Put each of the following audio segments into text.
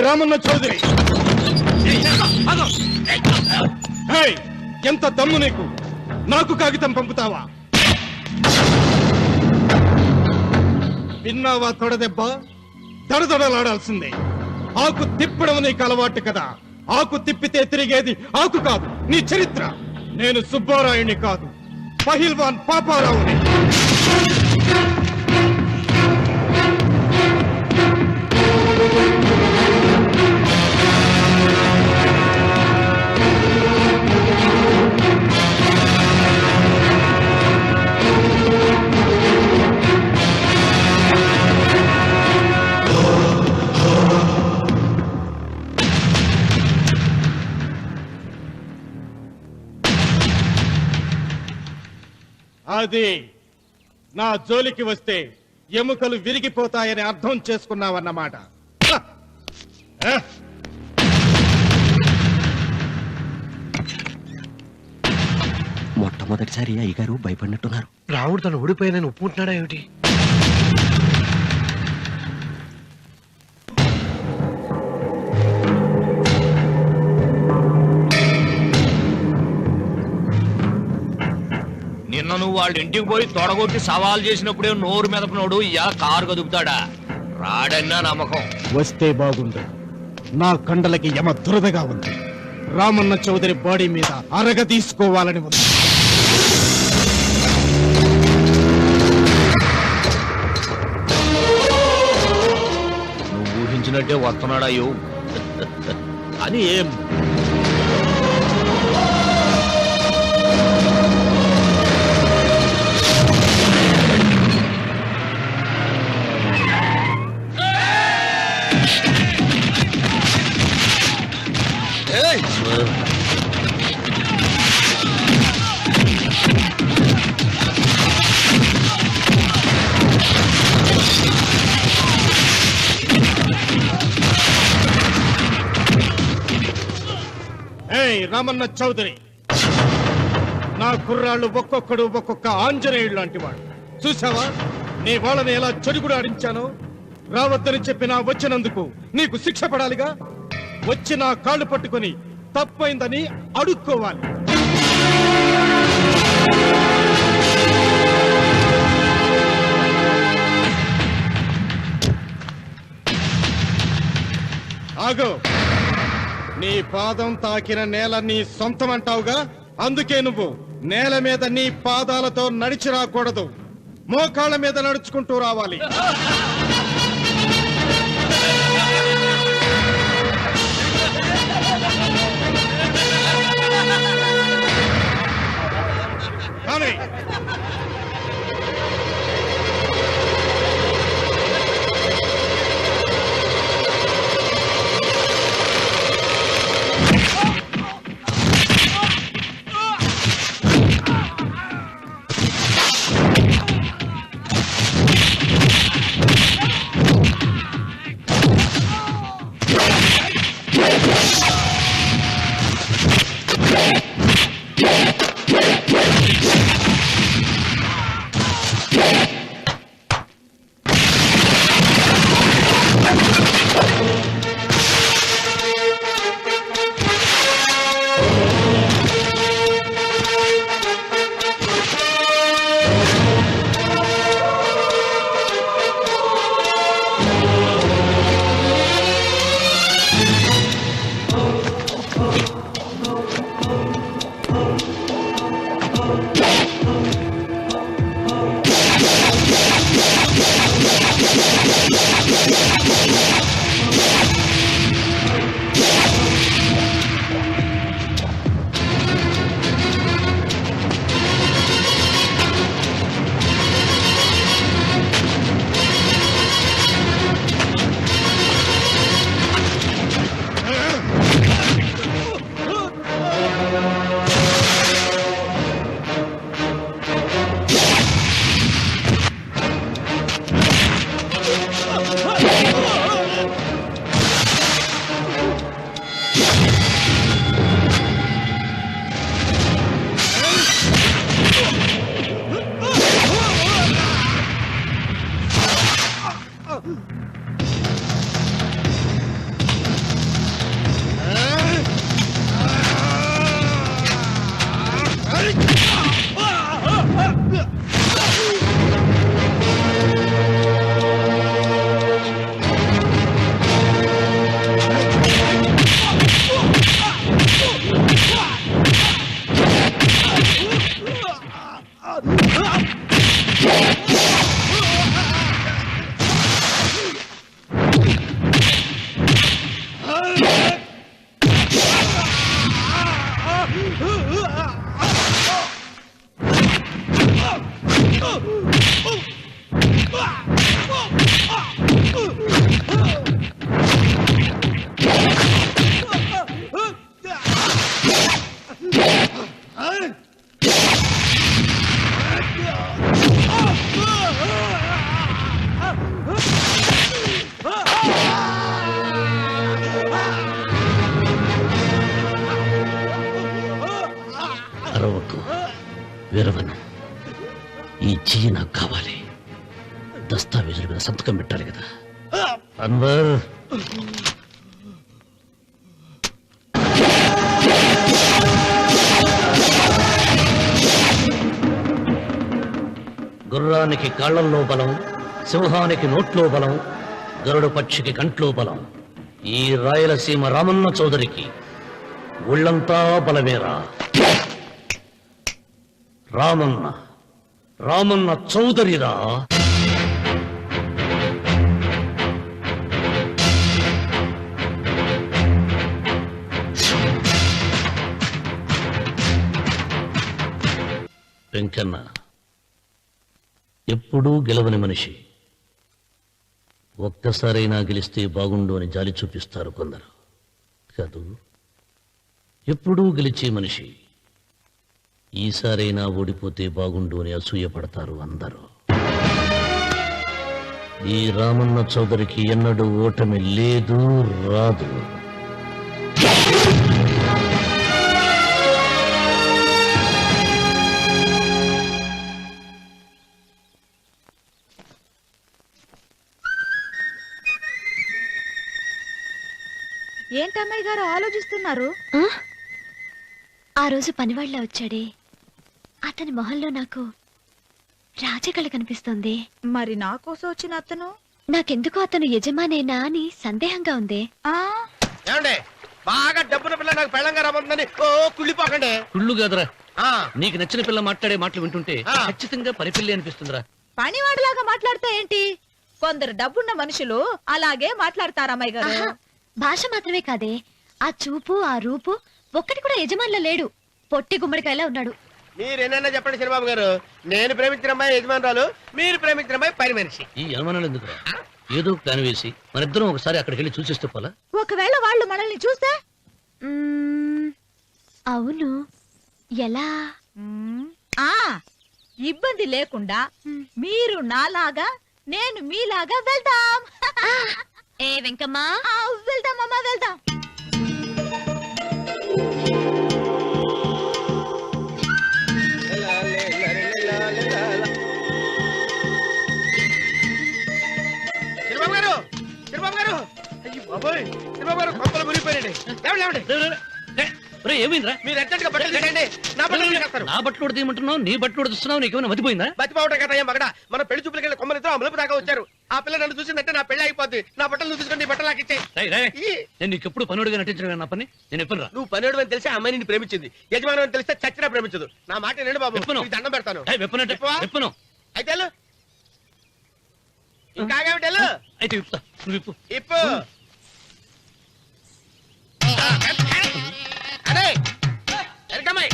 రామన్న చౌదరి, ఎంత దమ్ము నీకు? నాకు కాగితం పంపుతావా? విన్నావా తొడదెబ్బ? దడదడలాడాల్సిందే. ఆకు తిప్పడం నీకు అలవాటు కదా. ఆకు తిప్పితే తిరిగేది ఆకు కాదు, నీ చరిత్ర. నేను సుబ్బారాయుని కాదు, పహిల్వాన్ పాపారావుని. అది నా జోలికి వస్తే ఎముకలు విరిగిపోతాయని అర్థం చేసుకున్నావన్నమాట. మొట్టమొదటిసారి అయ్యగారు భయపడినట్టున్నారు. రాముడు తను ఓడిపోయానని ఒప్పుకుంటున్నాడా ఏమిటి? నిన్న నువ్వు వాళ్ళ ఇంటికి పోయి తొడగొట్టి సవాల్ చేసినప్పుడే నోరు మెదపనోడు ఇలా కారు కదుపుతాడా? రాడన్నా నమ్మకం. వస్తే బాగుండు. నా కండలకి యమ దురదగా ఉంది. రామన్న చౌదరి బాడీ మీద అరగ తీసుకోవాలని ఉంది. నువ్వు ఊహించినట్టే వస్తున్నాడయ్యో అని. ఏం రామన్న చౌదరి, నా కుర్రాళ్ళు ఒక్కొక్కడు ఒక్కొక్క ఆంజనేయుడు లాంటి వాడు. చూసావా నీ వాళ్ళని ఎలా చెడుగుడు ఆడించానో? రావద్దని చెప్పినా వచ్చినందుకు నీకు శిక్ష పడాలిగా. వచ్చి నా కాళ్ళు పట్టుకుని తప్పైందని అడుక్కోవాలి. ఆగో, నీ పాదం తాకిన నేల నీ సొంతం అంటావుగా. అందుకే నువ్వు నేల మీద నీ పాదాలతో నడిచి రాకూడదు, మోకాళ్ళ మీద నడుచుకుంటూ రావాలి. కానీ విరవను. ఈ చెయ్యి నాకు కావాలి. దస్తావేజుల మీద సంతకం పెట్టాలి కదా. అన్వర్, గుర్రానికి కాళ్లల్లో బలం, సింహానికి నోట్లో బలం, గరుడు పక్షికి కంట్లో బలం. ఈ రాయలసీమ రామన్న చౌదరికి ఒళ్ళంతా బలమేరా. రామన్న రామన్న చౌదరిరా. వెంకన్న ఎప్పుడూ గెలవని మనిషి. ఒక్కసారైనా గెలిస్తే బాగుండు అని జాలి చూపిస్తారు కొందరు. కాదు, ఎప్పుడూ గెలిచే మనిషి. ఈసారైనా ఓడిపోతే బాగుండు అని అసూయపడతారు అందరూ. ఈ రామన్న చౌదరికి ఎన్నడూ ఓటమి లేదు, రాదు. ఏంటమ్మాయి గారు ఆలోచిస్తున్నారు? ఆ రోజు పనివాళ్ళ వచ్చాడే, అతని మొహంలో నాకు రాజకళ కనిపిస్తోంది. మరి నా కోసం వచ్చిన అతను? నాకెందుకు అతను యజమానేనా అని సందేహంగా ఉంది. బాగా డబ్బున పిల్ల నాకు పెళ్ళంగా రమ్మందని కుళ్ళిపోకండి. కుళ్ళు కాదురా, నీకు నచ్చిన పిల్ల మాట్లాడే మాటలు వింటుంటే ఖచ్చితంగా పనిపిల్లి అనిపిస్తుందిరా. పనివాడిలాగా మాట్లాడతా ఏంటి? కొందరు డబ్బున్న మనుషులు అలాగే మాట్లాడతారమ్మాయి గారు. భాష మాత్రమే కాదే, ఆ చూపు, ఆ రూపు ఒక్కటి కూడా యజమానిలో లేడు. పొట్టి గుమ్మడికాయలా ఉన్నాడు. మీరేనన్నా చెప్పండి చంద్రబాబు గారు, నేను ప్రేమించిన అమ్మాయి యజమానురాలు, మీరు ప్రేమించిన అమ్మాయి పని మనిషి. ఈ అనుమానాలు ఎందుకు? ఏదో ప్లాన్ వేసి మనిద్దరం ఒకసారి అక్కడికి వెళ్ళి చూసేస్తే పోలా? ఒకవేళ వాళ్ళు మనల్ని చూస్తే? అవును, ఎలా? ఇబ్బంది లేకుండా మీరు నాలాగా, నేను మీలాగా వెళ్దాం. ఏ వెంకమ్మా, వెళ్దాం అమ్మా, వెళ్దాం. చంద్రబాబు గారు, చంద్రబాబు గారు, అయ్యి బాబోయ్, చంద్రబాబు గారు కొంపలు మునిగిపోయారండి. ఏమైందిరా? మీరు అర్జెంట్గా బట్టలు తీసేయండి. నా బట్టలు తీసేస్తారు. నా బట్టలు ఉడతీయమంటున్నావు, నీ బట్టలు ఉడుతున్నావు, నీకేమైనా మతిపోయిందా? బతిపోవటం కదా మగడ. మన పెళ్లి చూపులకి వెళ్ళి కొమ్మలితో అమలుపు దాకా వచ్చారు. ఆ పిల్ల నన్ను చూసిందంటే నా పెళ్లి అయిపోద్ది. నా బట్టలు నువ్వు తీసుకొని నీ బట్టలు నాకు ఇచ్చేయి. నేను నీకు ఎప్పుడు పనుడిగా నటించడం నా పని. నేను ఎప్పుడు రా? నువ్వు పనివాడు అని తెలిసి అమ్మాయి నిన్ను ప్రేమించింది, యజమాని అని తెలిస్తే చచ్చినా ప్రేమించదు. నా మాట వినండి బాబు, నీకు దండం పెడతాను. విప్పను అయితే వెళ్ళు. ఇంకా ఆగేమిటి వెళ్ళు. అయితే విప్పుతా, నువ్వు విప్పు. ఇప్పు. అదే ఎరకమ్మాయి.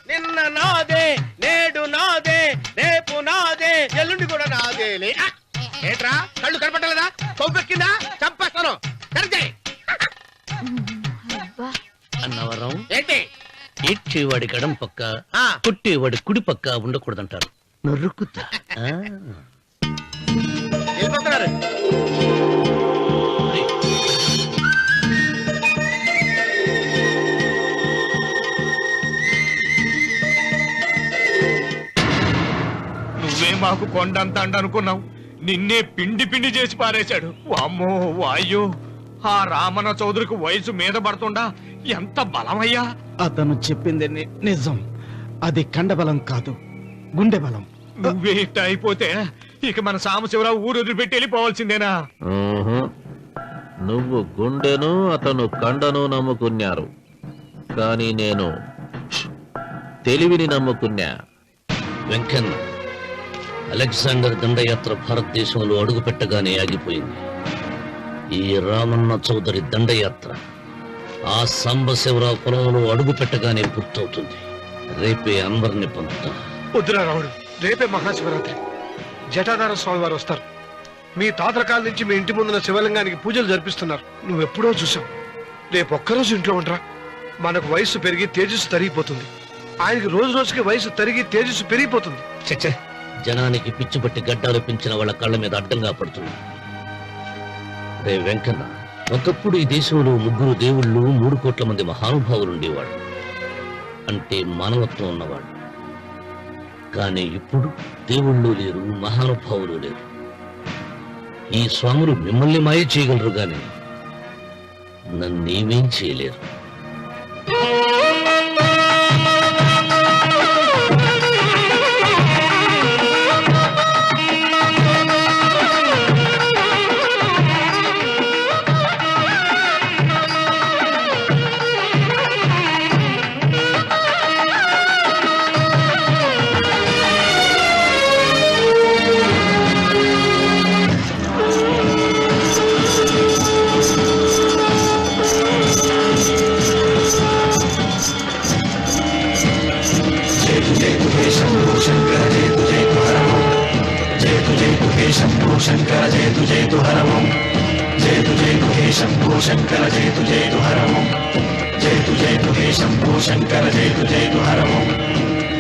నిన్న నాదే, నేడు నాదే, రేపు నాదే, ఎల్లుండి కూడా నాదేలే. ఏట్రా కళ్ళు కనపట్టలేదా? కొవ్వెక్కిందా? చంపేస్తాను. అన్నవరం ఏంటి? ఏడ్చేవాడి గడం పక్క, కొట్టేవాడి కుడి పక్క ఉండకూడదంటారు. నరుకుతా. వెళ్ళిపోతున్నారు. నువ్వే మాకు కొండంత అండ అనుకున్నావు, నిన్నే పిండి పిండి చేసి పారేశాడు. వామ్మో వాయు, ఆ రామన్న చౌదరికి వయసు మీద పడుతుండా ఎంత బలమయ్యా. అతను చెప్పింది నిజం. అది కండబలం కాదు, గుండె బలం. నువ్వే ఇట్ట అయిపోతే ఇక మన సాంబశివరావు ఊరు వదిలిపెట్టి వెళ్ళిపోవాల్సిందేనా? నువ్వు గుండెను, అతను కండను నమ్ముకున్నారు, కానీ నేను తెలివిని నమ్ముకున్నా. వెంకన్న, అలెగ్జాండర్ దండయాత్ర భారతదేశంలో అడుగు పెట్టగానే ఆగిపోయింది. ఈ రామన్న చౌదరి దండయాత్ర ఆ సాంబశివరావు పొలంలో అడుగు పెట్టగానే పూర్తవుతుంది. రేపే అన్వర్ని పంపుతా. వద్దురా రావుడు, రేపే మహాశివరాత్రి. జటాధార స్వామి వారు వస్తారు. మీ తాతల కాలం నుంచి మీ ఇంటి ముందున్న శివలింగానికి పూజలు జరిపిస్తున్నారు. నువ్వెప్పుడో చూసావు. రేపు ఒక్కరోజు ఇంట్లో ఉండరా. మనకు వయస్సు పెరిగి తేజస్సు తరిగిపోతుంది. ఆయనకి రోజు రోజుకి వయసు తరిగి తేజస్సు పెరిగిపోతుంది. చచ్చే, జనానికి పిచ్చి పట్టి గడ్డాలు పెంచిన వాళ్ళ కళ్ళ మీద అడ్డంగా పడుతుంది. రే వెంకన్న, ఒకప్పుడు ఈ దేశంలో 3 దేవుళ్ళు 3 కోట్ల మంది మహానుభావులు ఉండేవాడు, అంటే మానవత్వం ఉన్నవాడు. కానీ ఇప్పుడు దేవుళ్ళు లేరు, మహానుభావులు లేరు. ఈ స్వాములు మిమ్మల్ని మాయ చేయగలరు గాని నన్నేమేం చేయలేరు.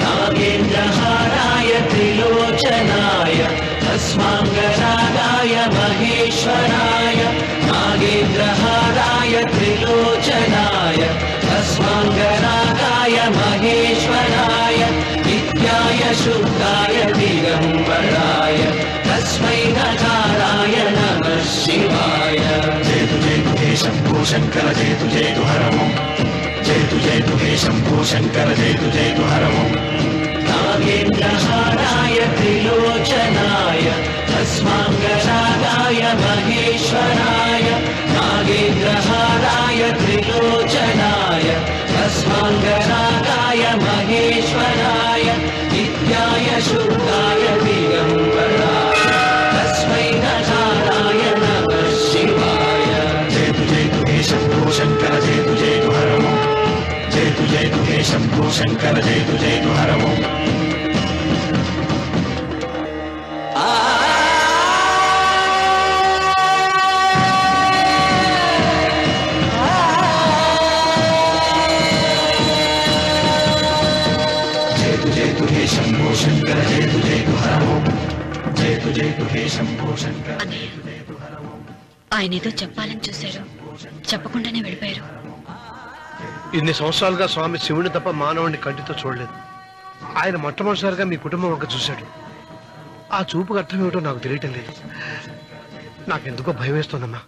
నాగేంద్రహారాయ త్రిలోచనాయ తస్మాంగరాగాయ మహేశ్వరాయ నాగేంద్రహారాయ త్రిలోచనాయ తస్మాంగరాగాయ మహేశ్వరాయ నిత్యాయ శుద్ధాయ దిగంబరాయ తస్మై నకారాయ నమః శివాయ జయతు జయతు హే శంభో శంకర జయతు జయతు హరమో జయతు జయతు హే శంభో శంకర జయతు జయతు హరమో నాగేంద్రహారాయ త్రిలోచనాయ తస్మాంగరాగాయ మహేశ్వరాయ నాగేంద్రహారాయ త్రిలోచనాయ తస్మాంగరాగాయ మహేశ్వరాయ నిత్యాయ శుద్ధాయ దిగంబరాయ తస్మై నకారాయ నమః శివాయ జయతు జయతు హే శంభో శంకర జయతు జయతు హరమో జయతు జయతు హే శంభో శంకర జయతు జయతు హరమో జయతు జయతు హే శంభో శంకర జయతు జయతు హరమో జయతు జయతు హే శంభో శంకర జయతు జయతు హరమో. ఆయన ఏదో చెప్పాలని చూశారు, చెప్పకుండానే వెళ్ళిపోయారు. ఇన్ని సంవత్సరాలుగా స్వామి శివుని తప్ప మానవుడిని కంటితో చూడలేదు. ఆయన మొట్టమొదటిసారిగా మీ కుటుంబం వంక చూశాడు. ఆ చూపుకు అర్థం ఏమిటో నాకు తెలియటం లేదు. నాకెందుకో భయం వేస్తోందమ్మా.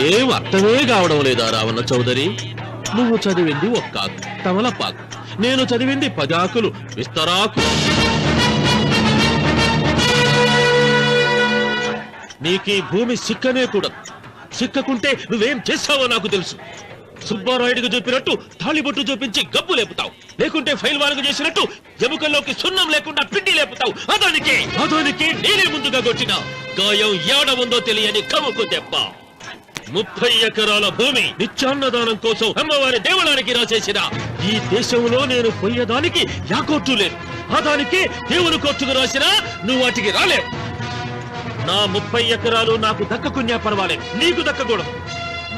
ఏం అర్థమే కావడం లేదా రావణ చౌదరి? నువ్వు చదివింది ఒక్కాకు తమలపాకు, నేను చదివింది 10 ఆకులు విస్తరాకు. నీకీ భూమి సిక్కనే కూడదు. సిక్కకుంటే నువ్వేం చేస్తావో నాకు తెలుసు. సుబ్బారాయుడికి చూపినట్టు తాళిబొట్టు చూపించి గబ్బు లేపుతావు, లేకుంటే ఫైల్ వానకు చేసినట్టు ఎముకల్లోకి సున్నం లేకుండా పిండి లేపుతావు. అదానికి నేనే ముందుగా కొట్టిన గాయం ఏడ ఉందో తెలియని కముకు దెబ్బ. 30 ఎకరాల భూమి నిత్యాన్నదానం కోసం అమ్మవారి దేవాలయానికి రాసేసిన ఈ దేశంలో నేను పోయేదానికి యాకోర్టు లేదు. దానికి దేవుని కోర్టుకు రాసినా నువ్వు వాటికి రాలేవు. నా 30 ఎకరాలు నాకు దక్కకున్నా పర్వాలేదు, నీకు దక్కకూడదు.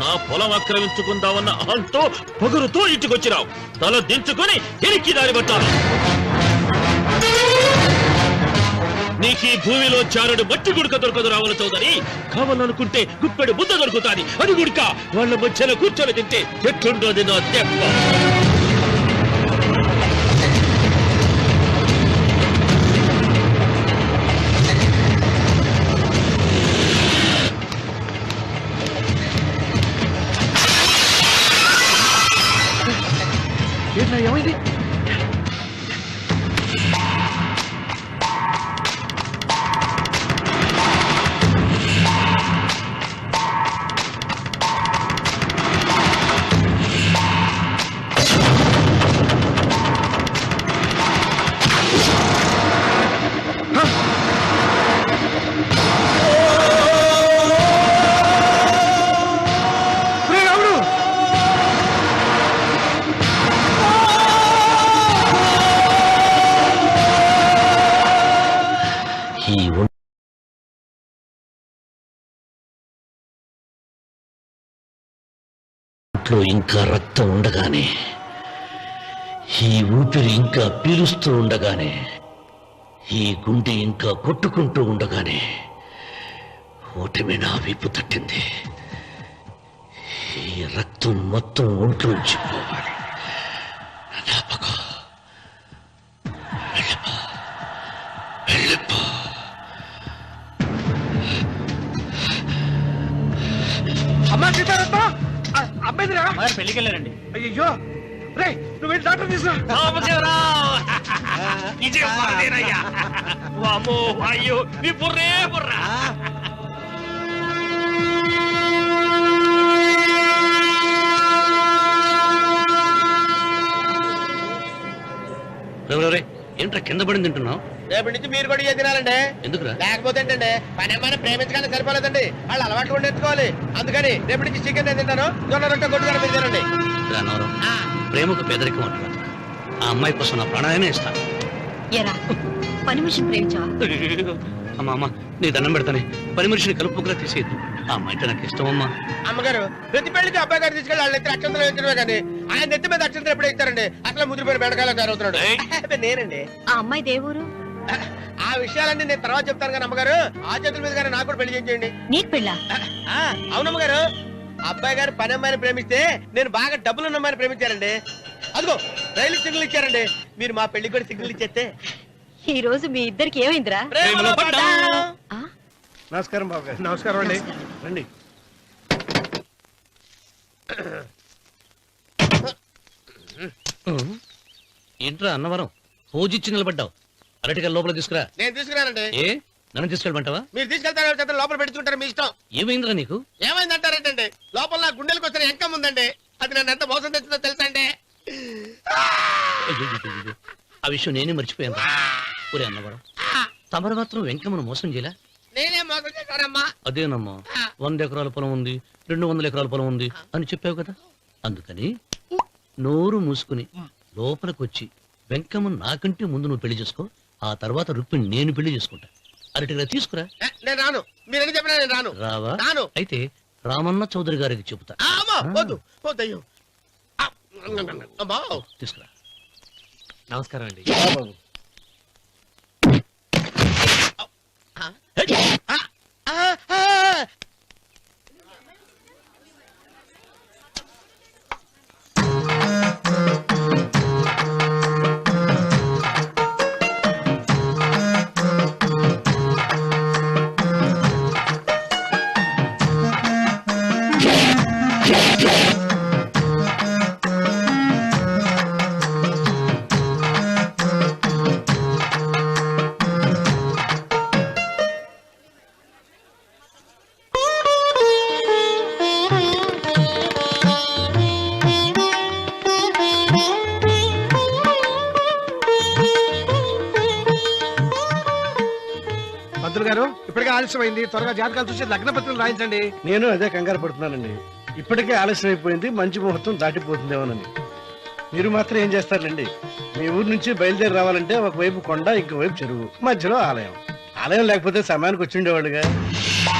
నా పొలం ఆక్రమించుకుందామన్న అహంతో పొగరుతో ఇంటికొచ్చినావు. తల దించుకొని ఎనికి దారి పట్టాను. నీకీ భూమిలో చారుడు మట్టి గుడక దొరకదు రావుల చౌదరి. కావాలనుకుంటే గుప్పెడు బుద్ధ దొరుకుతాది. అది గుడక వాళ్ళ మధ్యలో కూర్చొని తింటే ఎట్లుండోది నా దెబ్బ. ఏమైంది? ఒంట్లో ఇంకా రక్తం ఉండగానే, ఈ ఊపిరి ఇంకా పీలుస్తూ ఉండగానే, ఈ గుండె ఇంకా కొట్టుకుంటూ ఉండగానే ఓటమి నా వీపు తట్టింది. ఈ రక్తం మొత్తం ఒంట్లోంచి పోవాలి. జ్ఞాపకం వెళ్ళిపో. అమ్మా సీతారత్న, అబ్బాయిరా పెళ్లికి వెళ్ళారండి. అయ్యో రే, నువ్వు వెళ్ళి డాక్టర్ తీసుకురా. అయ్యో నీ బుర్రే బుర్రా. ఏంట్రా కింద పడింది తింటున్నావు? రేపటి నుంచి మీరు కూడా ఇదే తినాలండి. ఎందుకురా? లేకపోతే ఏంటండి, పని ఏమైనా ప్రేమించగానే సరిపోలేదండి, వాళ్ళు అలవాటు కూడా నేర్చుకోవాలి. అందుకని రేపటి నుంచి చికెన్ నేను తింటాను, జొన్న రొట్టె కొట్టుకొని మీరు తినండి. రానవరం, ప్రేమకు పేదరికం అంటున్నా. ఆ అమ్మాయి కోసం నా ప్రాణాయనే ఇస్తాను. పని మనిషిని ప్రేమించావా? అమ్మా అమ్మ, నీ దండం పెడతానే, పని మనిషిని కలుపుకులా తీసేయద్దు. ఆ అమ్మాయి నాకు ఇష్టం అమ్మా. అమ్మగారు ప్రతి పెళ్లికి అబ్బాయి గారు తీసుకెళ్ళి వాళ్ళ ఎత్తి అక్షంతలు వేయించడమే కానీ ఆయన ఎత్తి మీద అక్షంతలు ఎప్పుడు ఇస్తారండి? అసలు ముద్దుపోయిన బెడకాయలు తయారవుతున్నాడు. నేనండి. ఆ అమ్మాయి దేవురు? ఆ విషయాలన్నీ నేను తర్వాత చెప్తాను కానీ అమ్మగారు, ఆ చేతుల మీద గానీ నాకు కూడా పెళ్లి చేయండి. నీకు పెళ్ళా? అవునమ్మగారు, అబ్బాయి గారు పని అమ్మాయిని ప్రేమిస్తే నేను బాగా డబ్బులున్న అమ్మాయిని ప్రేమించారండి. అదిగో రైలు సిగ్నల్ ఇచ్చారండి. మీరు మా పెళ్లికి కూడా సిగ్నల్ ఇచ్చేస్తే. ఈ రోజు మీ ఇద్దరికి ఏమైందిరా? నమస్కారం బాబు గారు. నమస్కారం అండి, రండి. ఏంట్రా అన్నవరం, పూజిచ్చి నిలబడ్డావు? అరటిగా లోపల తీసుకురా. నేను తీసుకురానండి. ఏ నన్ను తీసుకెళ్ళమంటావా? మీరు తీసుకెళ్తారు, లోపల పెట్టుకుంటారు, మీ ఇష్టం. ఏమైందిరా నీకు? ఏమైందంటారేంటండి? లోపల నా గుండెలకు వచ్చిన ఎంకం ఉందండి, అది నన్ను ఎంత మోసం తెచ్చిందో తెలుసా అండి? ఆ విషయం నేనే మర్చిపోయాను. ఒరే అన్నవరం, తమరు మాత్రం వెంకమ్మను మోసం చేయలే? నేనే మోసం చేశానమ్మా. అదేనమ్మా, 100 ఎకరాల పొలం ఉంది, 200 ఎకరాల పొలం ఉంది అని చెప్పావు కదా. అందుకని నోరు మూసుకుని లోపలికి వచ్చి వెంకమ్మ నాకంటే ముందు నువ్వు పెళ్లి చేసుకో. ఆ తర్వాత రుక్మిణి నేను పెళ్లి చేసుకుంటా. అరటిగా తీసుకురా. నేను రాను, మీరని చెప్పినా నేను రాను. రావా? రాను. అయితే రామన్న చౌదరి గారికి చెబుతా. వద్దు వద్దయ్యో. తీసుకురా. నమస్కారం అండి. పంతులు గారు, ఇప్పటికే ఆలస్యమైంది. త్వరగా జాతకాలు చూసి లగ్న పత్రికలు రాయించండి. నేను అదే కంగారు పడుతున్నానండి. ఇప్పటికే ఆలస్యం అయిపోయింది, మంచి ముహూర్తం దాటిపోతుందేమోనని. మీరు మాత్రం ఏం చేస్తారండి? మీ ఊరు నుంచి బయలుదేరి రావాలంటే ఒకవైపు కొండ, ఇంకోవైపు చెరువు, మధ్యలో ఆలయం. ఆలయం లేకపోతే సమయానికి వచ్చి ఉండేవాళ్ళుగా.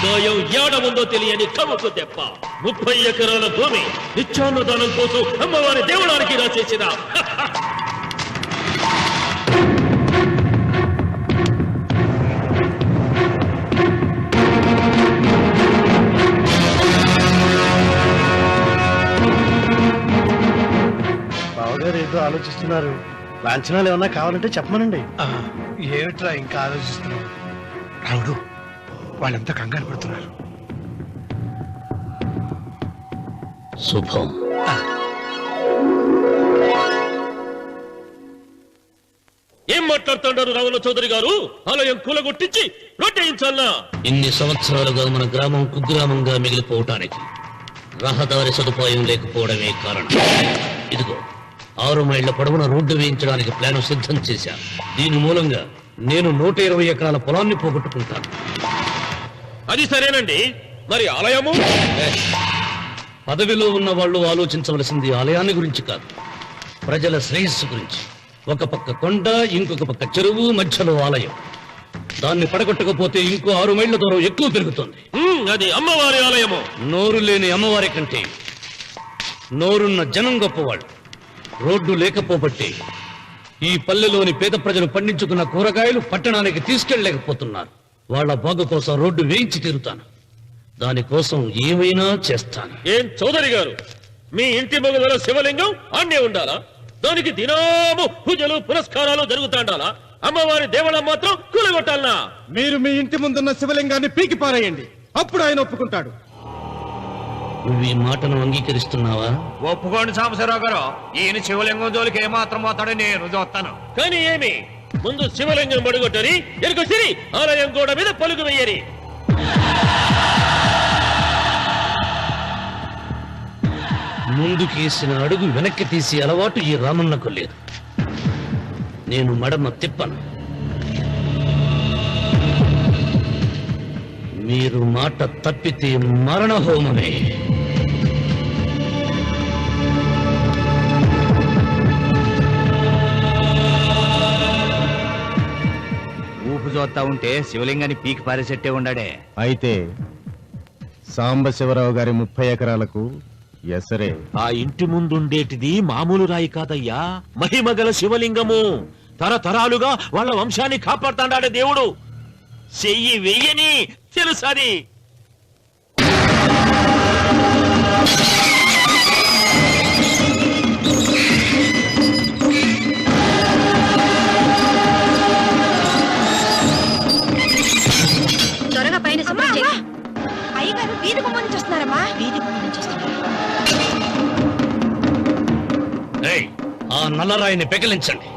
గాయం ఏడముందో తెలియని కవకు దెబ్బ 30 ఎకరాల భూమి నిత్యాన్నదానం కోసం అమ్మవారి దేవుడానికి రాసేసిన బావగారు ఏదో ఆలోచిస్తున్నారు. లాంఛనాలు ఏమన్నా కావాలంటే చెప్పమనండి. ఏమిట్రా ఇంకా ఆలోచిస్తున్నావు? రావుడు, వాళ్ళంతా కంగారు పడుతున్నారు. శుభం. ఏం మాట్లాడుతున్నారు రావుల చౌదరి గారు? ఆలయం కూలగొట్టించి రొట్టేయించాలనా? ఇన్ని సంవత్సరాలుగా మన గ్రామం కుగ్రామంగా మిగిలిపోవటానికి రహదారి సదుపాయం లేకపోవడమే కారణం. ఇదిగో 6 మైళ్ల పొడవున రోడ్డు వేయించడానికి ప్లాన్ సిద్ధం చేశా. దీని మూలంగా నేను 120 ఎకరాల పొలాన్ని పోగొట్టుకుంటాను. అది సరేనండి, మరి ఆలయము? పదవిలో ఉన్న వాళ్ళు ఆలోచించవలసింది ఆలయాన్ని గురించి కాదు, ప్రజల శ్రేయస్సు గురించి. ఒక పక్క కొండ, ఇంకొక పక్క చెరువు, మధ్యలో ఆలయం. దాన్ని పడగొట్టకపోతే ఇంకో 6 మైళ్ల దూరం ఎక్కువ పెరుగుతుంది. అది అమ్మవారి ఆలయము. నోరు లేని అమ్మవారి కంటే నోరున్న జనం గొప్పవాళ్ళు. రోడ్డు లేకపోబట్టి ఈ పల్లెలోని పేద ప్రజలు పండించుకున్న కూరగాయలు పట్టణానికి తీసుకెళ్లలేకపోతున్నారు. వాళ్ళ బాగు కోసం రోడ్డు వేయించి తీరుతాను. దానికోసం ఏమైనా చేస్తాను. ఏం చౌదరి గారు, మీ ఇంటి మొగల శివలింగం ఆన్నే ఉండాలా? దానికి దినాము పూజలు పురస్కారాలు జరుగుతాండాలా? అమ్మవారి దేవాలయం మాత్రం కూలగొట్టాలనా? మీరు మీ ఇంటి ముందున్న శివలింగాన్ని పీకి పారేయండి, అప్పుడు ఆయన ఒప్పుకుంటాడు. నువ్వు ఈ మాటను అంగీకరిస్తున్నావా? ఒప్పుకోండి సాంబశివరావు గారు, ఈయన శివలింగం జోలికి ఏమాత్రం పోతాడో నేను చూస్తాను. కానీ ఏమి, ముందు శివలింగం పడుగొట్టని ఎరుక సిరి ఆలయం గోడ మీద పలుగు వెయ్యరి. ముందుకేసిన అడుగు వెనక్కి తీసి అలవాటు ఈ రామన్నకు లేదు. నేను మడమ తిప్పను. మీరు మాట తప్పితే మరణ హోమమే. ఊపు చూస్తా ఉంటే శివలింగాన్ని పీకి పారేసెట్టే ఉండాడే. అయితే సాంబశివరావు గారి 30 ఎకరాలకు ఎసరే. ఆ ఇంటి ముందుండేటిది మామూలు రాయి కాదయ్యా, మహిమగల శివలింగము. తరతరాలుగా వాళ్ళ వంశాన్ని కాపాడుతాడే దేవుడు. చెయ్యి వెయ్యని తెలుసది. త్వరగా పైన అయ్యగారు వీధి గుమ్మం నుంచి వస్తున్నారమ్మా. వీధి గుమ్మం నుంచి వస్తున్నారు. ఏయ్, ఆ నల్లరాయిని పెకిలించండి.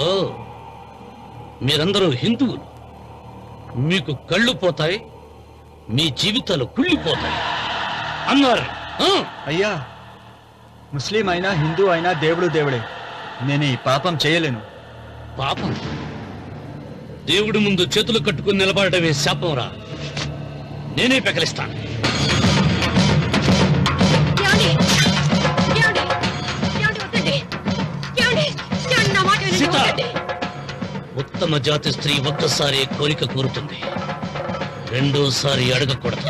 ఓ, మీరందరూ హిందువులు. మీకు కళ్ళు పోతాయి, మీ జీవితాలు కుళ్ళిపోతాయి అన్నారు. అయ్యా, ముస్లిం అయినా హిందూ అయినా దేవుడు దేవుడే. నేను ఈ పాపం చేయలేను. పాపం? దేవుడి ముందు చేతులు కట్టుకుని నిలబడటమే శాపం రా. నేనే పెకలిస్తాను. సీత, ఉత్తమ జాతి స్త్రీ ఒక్కసారి కోరిక కోరుతుంది, రెండోసారి అడగకూడదు.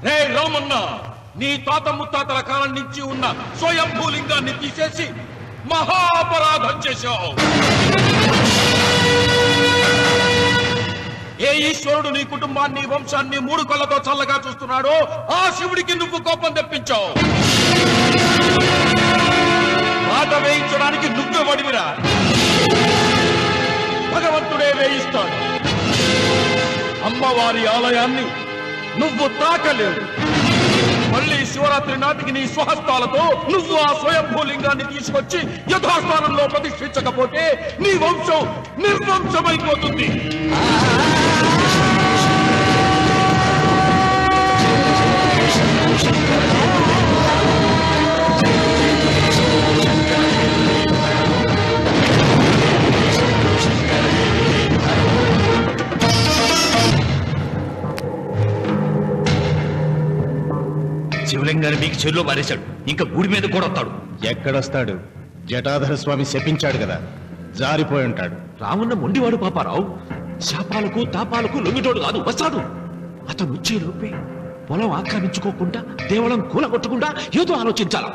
రే రామన్న, నీ తాత ముత్తాతల కాలం నుంచి ఉన్న స్వయంభూలింగాన్ని తీసేసి మహాపరాధం చేశావు. ఏ ఈశ్వరుడు నీ కుటుంబాన్ని వంశాన్ని 3 కళ్ళతో చల్లగా చూస్తున్నాడో ఆ శివుడికి నువ్వు కోపం తెప్పించావు. మాట వేయించడానికి నువ్వే వడివిరా, భగవంతుడే వేయిస్తాడు. అమ్మవారి ఆలయాన్ని నువ్వు తాకలేవు. మళ్ళీ శివరాత్రి నాటికి నీ స్వహస్తాలతో నువ్వు ఆ స్వయంభూలింగాన్ని తీసుకొచ్చి యథాస్థానంలో ప్రతిష్ఠించకపోతే నీ వంశం నిర్వంశమైపోతుంది. శివలింగాన్ని మీకు చెరులో మారేశాడు, ఇంకా గుడి మీద కూడా వస్తాడు. ఎక్కడొస్తాడు? జటాధర స్వామి శపించాడు కదా, జారిపోయి ఉంటాడు. రావణ మొండివాడు పాపారావు, శాపాలకు తాపాలకు లొంగిటోడు కాదు, వస్తాడు. అతను వచ్చే లోపే పొలం ఆక్రమించుకోకుండా దేవళం కూలగొట్టకుండా ఏదో ఆలోచించాలా.